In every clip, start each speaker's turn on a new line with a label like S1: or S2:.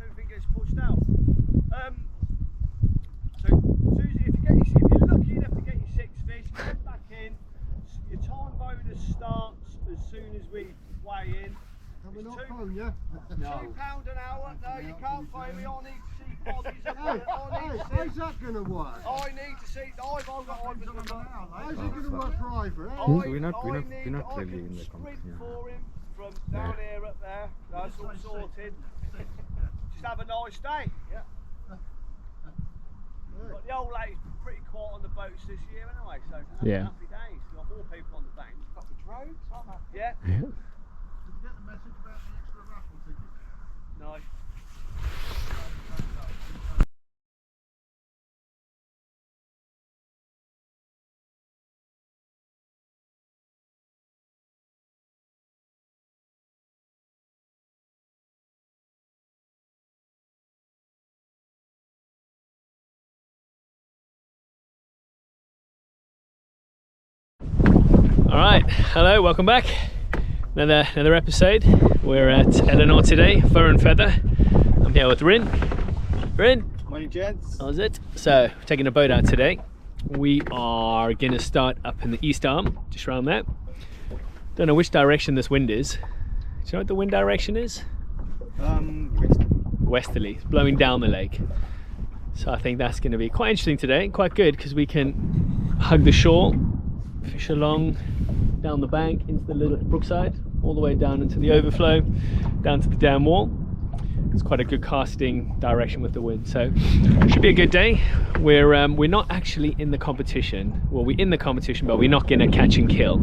S1: everything gets pushed out. So if you're lucky enough to get your 6 fish, get back in. Your time bonus starts as soon as we weigh in.
S2: Have we not phoned you?
S1: No. £2 an hour? No, you can't phone me. I need to see bodies.
S2: How's that going to work?
S1: I need to see. How's
S2: it going to work for Ivor?
S3: We're not really in the competition.
S1: For him from down here up there. That's all sorted. Just have a nice day. Yeah. But the old lady's pretty quiet on the boats this year anyway, so
S3: yeah.
S1: Happy days. We've got more people on the bank. Got the drones, yeah.
S2: Did you get the message about the extra raffle tickets?
S1: No.
S3: Alright, hello, welcome back. Another episode. We're at Elinor today, Fur and Feather. I'm here with Rin. Rin.
S1: Morning, gents.
S3: How's it? So, we're taking a boat out today. We are going to start up in the east arm, just around there. Don't know which direction this wind is. Do you know what the wind direction is? Westerly. It's blowing down the lake. So I think that's going to be quite interesting today, quite good, because we can hug the shore, fish along down the bank into the little brookside, all the way down into the overflow, down to the dam wall. It's quite a good casting direction with the wind, so should be a good day. We're not actually in the competition. Well, we're in the competition, but we're not going to catch and kill.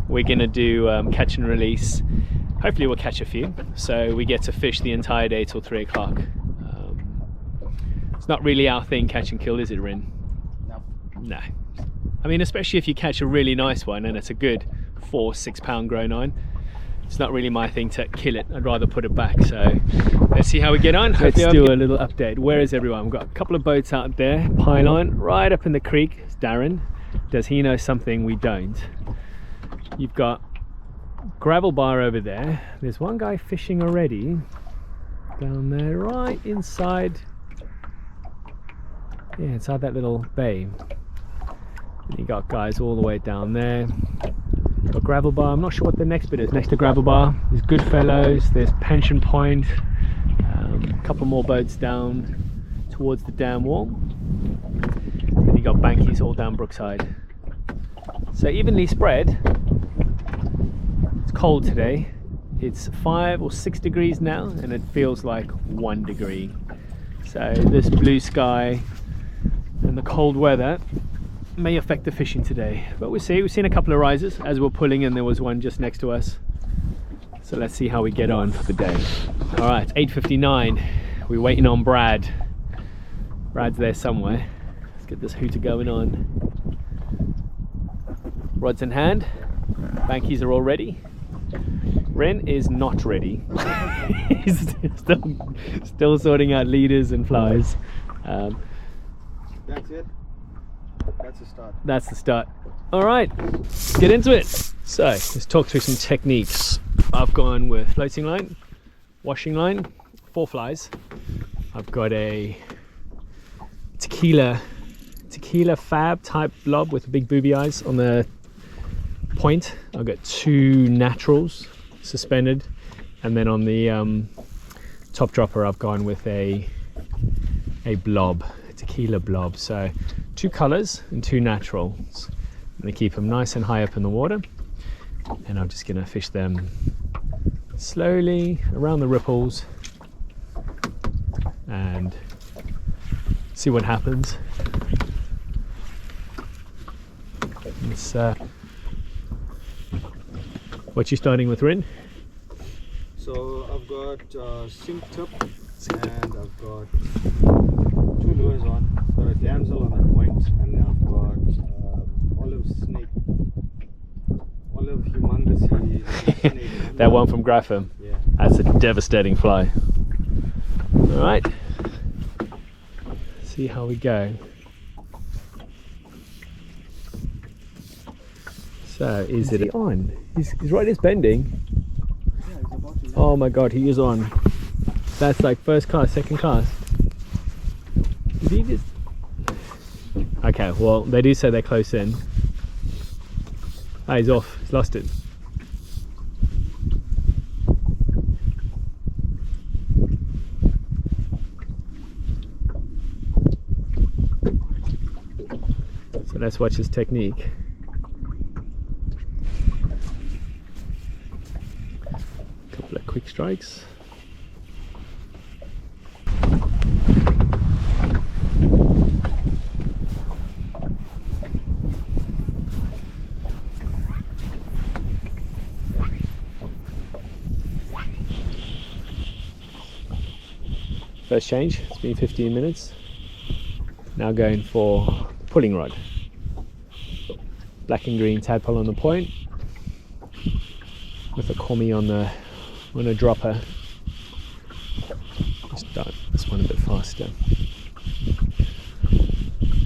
S3: We're going to do catch and release. Hopefully we'll catch a few, so we get to fish the entire day till 3 o'clock. It's not really our thing, catch and kill, is it, Rin? No. I mean, especially if you catch a really nice one and it's a good 4-6 pound grown on, it's not really my thing to kill it. I'd rather put it back. So let's see how we get on. Let's do a little update. Where is everyone? We've got a couple of boats out there, pylon right up in the creek. It's Darren. Does he know something we don't? You've got gravel bar over there. There's one guy fishing already down there, right inside, yeah, inside that little bay. And you got guys all the way down there. Got gravel bar. I'm not sure what the next bit is. Next to gravel bar, there's Goodfellows, there's Pension Point, a couple more boats down towards the dam wall. Then you got bankies all down Brookside. So evenly spread. It's cold today. It's 5 or 6 degrees now, and it feels like 1 degree. So this blue sky and the cold weather may affect the fishing today, but we'll see. We've seen a couple of rises as we're pulling in. There was one just next to us, so let's see how we get on for the day. All right, 8:59. We're waiting on Brad. Brad's there somewhere. Let's get this hooter going on. Rods in hand, bankies are all ready. Ren is not ready. He's still sorting out leaders and flies.
S1: That's it. That's the start.
S3: That's the start. All right, get into it. So let's talk through some techniques. I've gone with floating line, washing line, 4 flies. I've got a tequila fab type blob with big booby eyes on the point. I've got 2 naturals suspended, and then on the top dropper I've gone with a blob, a tequila blob. So 2 colors and 2 naturals. I'm going to keep them nice and high up in the water, and I'm just going to fish them slowly around the ripples and see what happens. It's what you starting with, Rin?
S1: So I've got sink tip, and I've got 2 lures on. I've got a damsel on the point, and then I've got olive humongous snake.
S3: That one from Grapham.
S1: Yeah.
S3: That's a devastating fly. All right. See how we go. So is it on? He's right. It's bending.
S1: Yeah, he's about to.
S3: Oh my God, he is on. That's like first cast, second cast. Did he just... Okay, well, they do say they're close in. Ah, he's off. He's lost it. So let's watch his technique. Couple of quick strikes. First change, it's been 15 minutes. Now going for pulling rod. Black and green tadpole on the point with a commi on a dropper. Let's start this one a bit faster.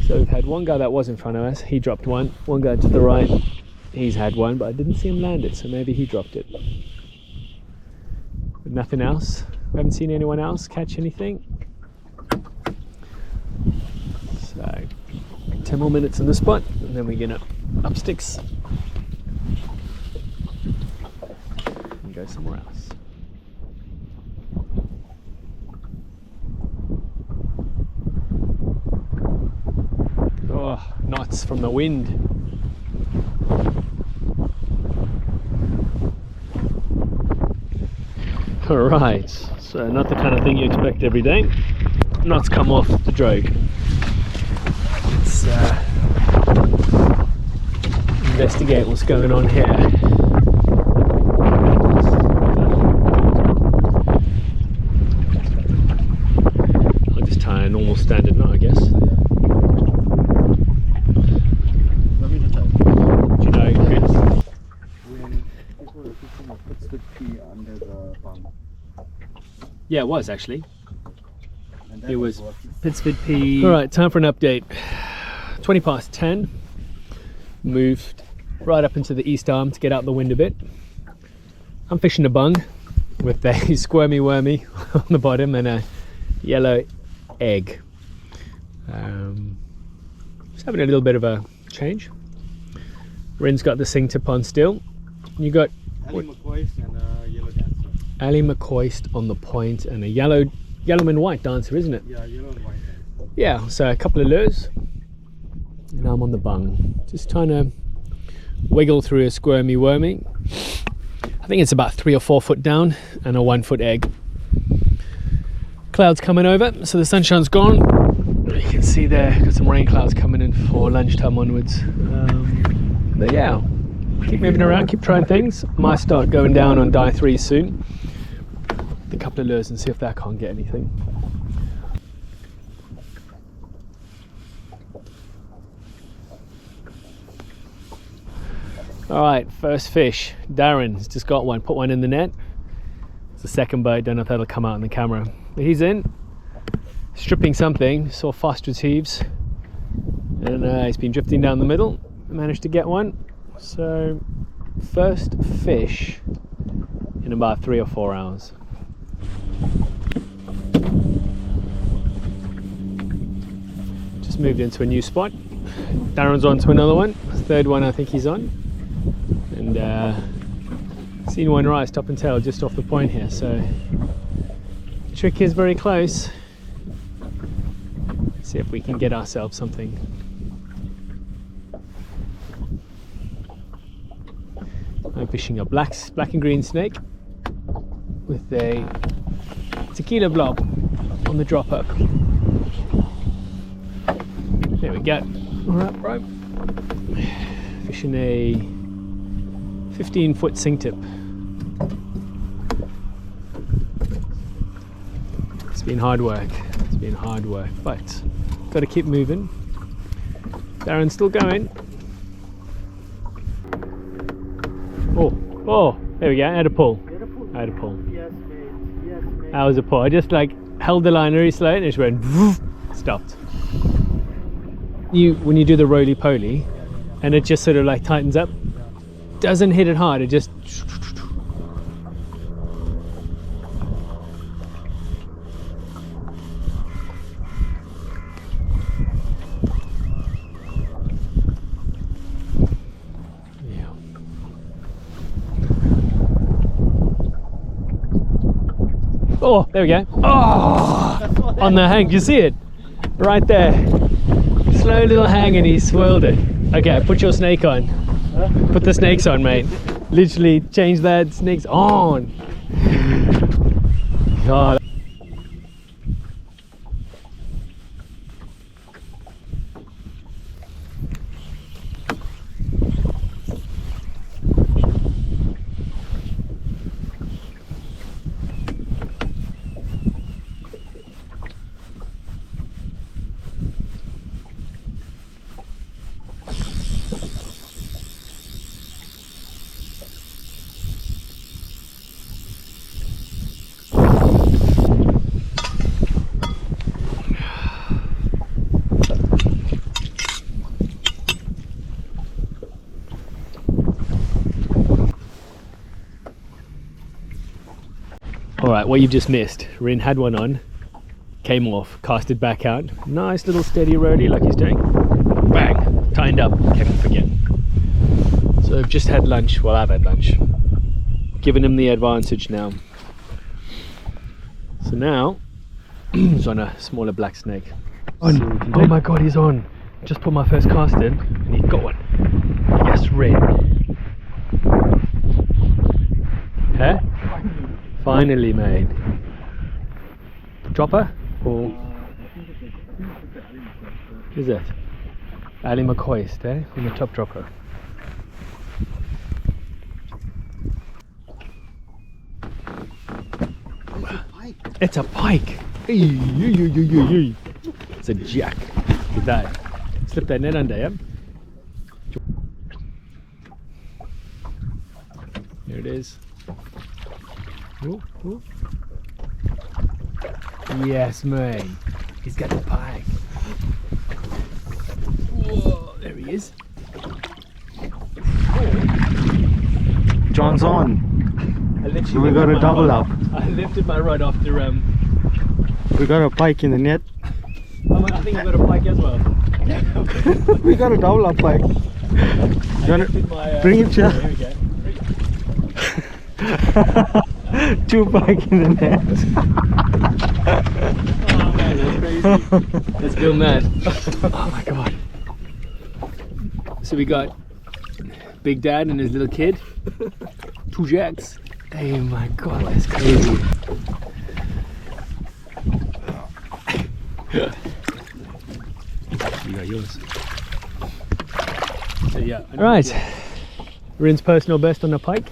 S3: So we've had one guy that was in front of us, he dropped one. One guy to the right, he's had one, but I didn't see him land it, so maybe he dropped it. But nothing else. We haven't seen anyone else catch anything. So 10 more minutes in the spot and then we're gonna up sticks and go somewhere else. Oh, knots from the wind. Alright, so not the kind of thing you expect every day. Knots come off the drogue. Let's investigate what's going on here. I'll just tie a normal standard knot, I guess.
S1: Let me just tell you.
S3: Do you know, Chris?
S1: When people were fishing a Pittsburgh P under the bunk.
S3: Yeah, it was actually.
S1: And that
S3: It was
S1: working.
S3: Pittsburgh P. Alright, time for an update. 20 past 10. Moved right up into the east arm to get out the wind a bit. I'm fishing a bung with a squirmy wormy on the bottom and a yellow egg. Just having a little bit of a change. Rin's got the sing tip on still. You got
S1: Ali McCoy's and a yellow dancer.
S3: Ali McCoist on the point and a yellow and white dancer, isn't it?
S1: Yeah, yellow and white.
S3: Yeah, so a couple of lures. And I'm on the bung. Just trying to wiggle through a squirmy wormy. I think it's about 3 or 4 foot down and a 1 foot egg. Clouds coming over, so the sunshine's gone. You can see there, got some rain clouds coming in for lunchtime onwards. But yeah, keep moving around, keep trying things. Might start going down on die 3 soon. A couple of lures and see if that can't get anything. Alright, first fish. Darren's just got one, put one in the net. It's the second boat, don't know if that'll come out in the camera. But he's in, stripping something, saw fast retrieves. And he's been drifting down the middle, managed to get one. So, first fish in about 3 or 4 hours. Just moved into a new spot. Darren's on to another one, third one I think he's on. And seen one rise top and tail just off the point here, so the trick is very close. See if we can get ourselves something. I'm fishing a black and green snake with a tequila blob on the dropper. There we go. Alright, bro. Fishing a 15-foot sing tip. It's been hard work. It's been hard work, but got to keep moving. Darren's still going. Oh, there we go. I had a pull. I had a pull.
S1: Yes, mate. Yes, mate.
S3: That was a pull. I just like held the line very slow and it just went woof, stopped. When you do the roly-poly and it just sort of like tightens up, doesn't hit it hard, it just Oh, there we go. Oh, on the hang. Do you see it? Right there. Slow little hang and he swirled it. Okay, put your snake on. Put the snakes on, mate. Literally change that. Snakes on. God. Alright, what you've just missed. Rin had one on, came off, cast it back out. Nice little steady roadie like he's doing. Bang! Tied up, came off again. So I've just had lunch, well I've had lunch. Giving him the advantage now. So now, he's on a smaller black snake. On. Oh my god, he's on. Just put my first cast in and he got one. Yes, Rin. Huh? Finally made. Dropper? Or is it? Ali McCoist, eh? On the top dropper. It's a pike! It's a jack. Look at that. Slip that net under, yep. There it is. Ooh, ooh. Yes, mate. He's got the pike. Whoa, there he is.
S1: John's on.
S3: So
S1: we got a double up.
S3: I lifted my rod after
S1: We got a pike in the net.
S3: I think I've got a pike as well.
S1: We got a double up pike. Bring it,
S3: here we go.
S1: Two pike in the net.
S3: Oh man, that's crazy. Let's film that. Oh my god. So we got Big Dad and his little kid. Two jacks. Oh my god, that's crazy. You got yours. So yeah. Right. Rin's personal best on the pike.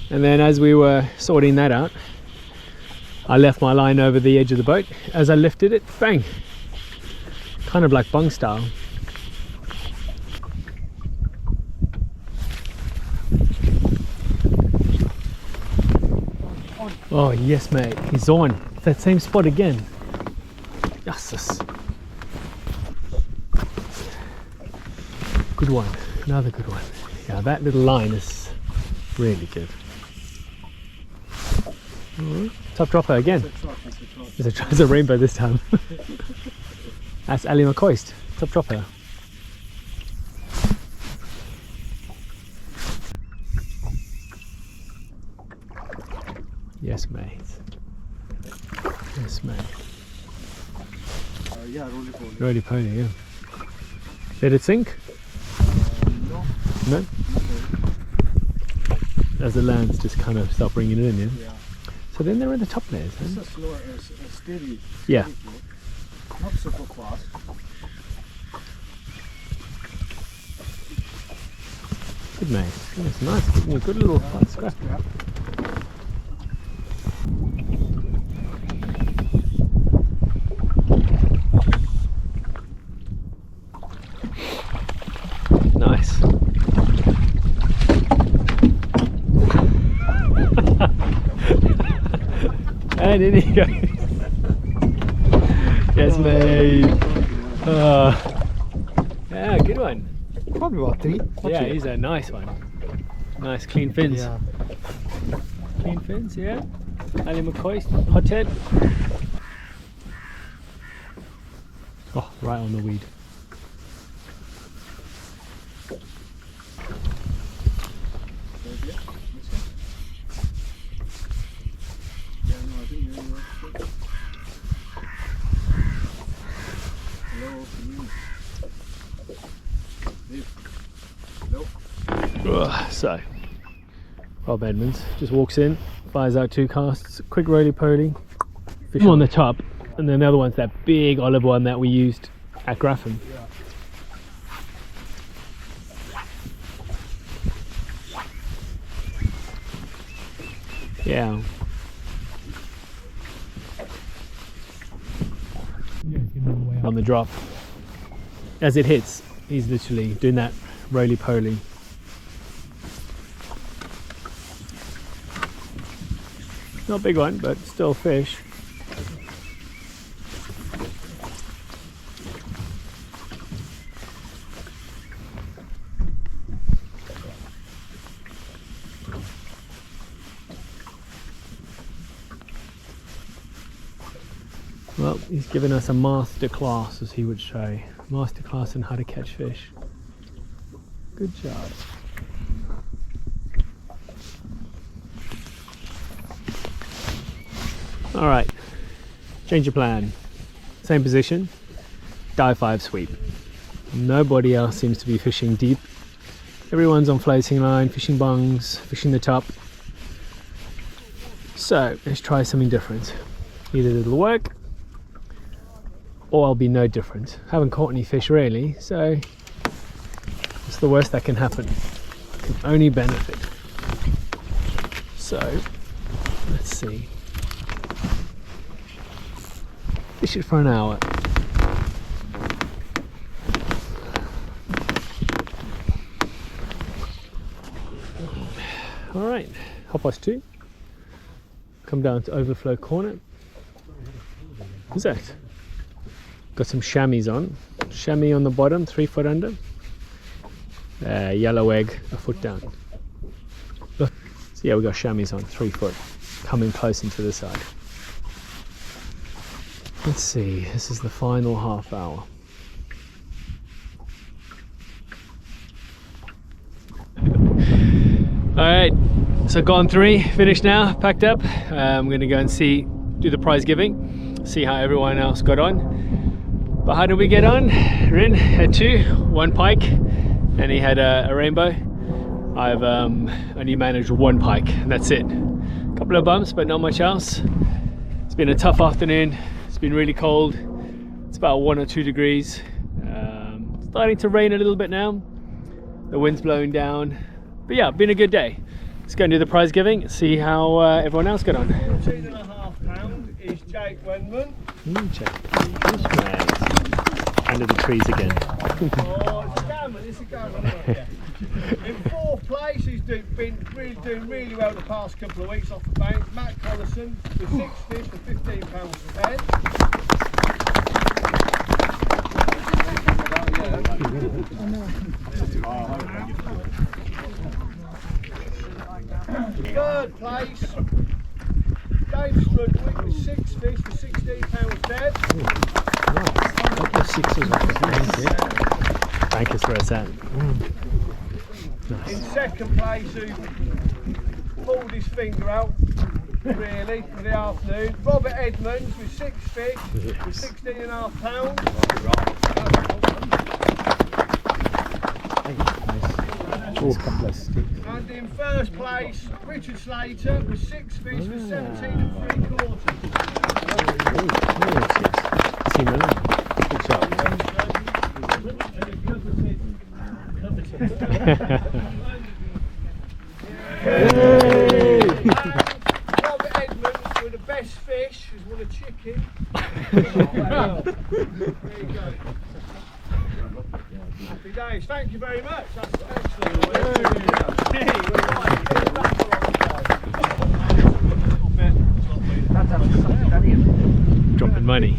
S3: And then as we were sorting that out, I left my line over the edge of the boat. As I lifted it, bang! Kind of like bung style. Oh yes mate, he's on. It's that same spot again. Yes. Good one, another good one. Yeah, that little line is really good. Top dropper again. It's a rainbow this time. That's Ali McCoist, top dropper. Yes, mate. Yes, mate.
S1: Yeah, roly-poly.
S3: Roly-poly, yeah. Did it sink?
S1: No.
S3: No? As the lands just kind of start bringing it in, yeah?
S1: Yeah.
S3: So then they're in the top layers,
S1: It's
S3: huh?
S1: a slower, steady.
S3: Yeah.
S1: Steady flow. Not super fast.
S3: Good mate. That's nice. Giving you a good little flat scrap.
S1: Yeah.
S3: Nice. And in he goes. Yes, mate. Yeah, good one.
S1: Probably about 3.
S3: Yeah, he's a nice one. Nice clean fins.
S1: Yeah.
S3: Clean fins, yeah. Ali McCoist, hot head. Oh, right on the weed.
S1: Yeah, no, I think you're right.
S3: So, Rob Edmonds just walks in, fires out 2 casts, quick roly-poly, fish on the top, and then the other one's that big olive one that we used at Grafham. Yeah. On the drop. As it hits, he's literally doing that roly-poly. Not a big one, but still fish. Well, he's given us a master class, as he would say. Master class in how to catch fish. Good job. All right, change of plan. Same position, dive 5 sweep. Nobody else seems to be fishing deep. Everyone's on floating line, fishing bungs, fishing the top. So let's try something different. Either it'll work, or I'll be no different. Haven't caught any fish really, so it's the worst that can happen. Can only benefit. So let's see. Fish it for an hour. All right, 2:30. Come down to overflow corner. Who's that? Got some chamois on. Chamois on the bottom, 3 foot under. Yellow egg, a foot down. So yeah, we got chamois on, 3 foot, coming close into the side. Let's see, this is the final half hour. Alright, so gone 3, finished now, packed up. I'm going to go and do the prize giving, see how everyone else got on. But how did we get on? Rin had 2, 1 pike, and he had a rainbow. I've only managed 1 pike, and that's it. A couple of bumps, but not much else. It's been a tough afternoon. It's been really cold. It's about 1 or 2 degrees. Starting to rain a little bit now. The wind's blowing down. But yeah, been a good day. Let's go and do the prize giving, see how everyone else got on.
S2: £14.5 is Jake Wenman.
S3: Check. Under the trees again.
S2: Oh, it's a gammon, it's a gammon. In 4th place, he's doing really well the past couple of weeks off the bank. Matt Collison with 6 fish for £15 per head. Third place, Dave Strudwick with 6 fish for £16 dead.
S3: Thank you for us out.
S2: In 2nd place, who pulled his finger out really for the afternoon, Robert Edmonds with 6 fish for £16.5. And in 1st place, Richard Slater with 6 fish for 17 3/4. Robert Edmonds with the best fish has won a chicken. There you go. Happy days. Thank you very much. That's excellent.
S3: Dropping money.